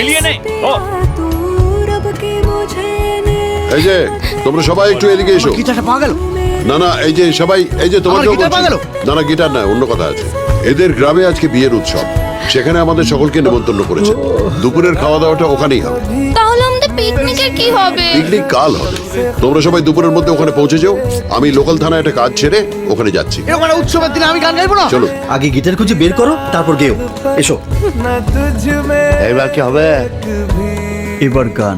মিলিয়ে নে। এই যে তোমরা সবাই একটু এদিকে এসো। গিটারটা পাওয়া গেল? না না, এই যে সবাই, এই যে তোমার আমার গিটার পাওয়া গেল? না না, গিটার না, অন্য কথা আছে। এদের গ্রামে আজকে বিয়ের উৎসব, সেখানে আমাদের সকলকে নেমন্তন্ন করেছে। দুপুরের খাওয়া দাওয়াটা ওখানেই হবে। তাহলে আমাদের পিকনিকের কি হবে? পিকনিক কাল হবে। তোমরা সবাই দুপুরের মধ্যে ওখানে পৌঁছে যাও। আমি লোকাল থানায় একটা কাজ ছেড়ে ওখানে যাচ্ছি। এরকম একটা উৎসবের দিনে আমি গান গাইবো না? চলো। আগে গিটার খুঁজে বের করো, তারপর গেও। এসো। এবার কি হবে? এবার গান।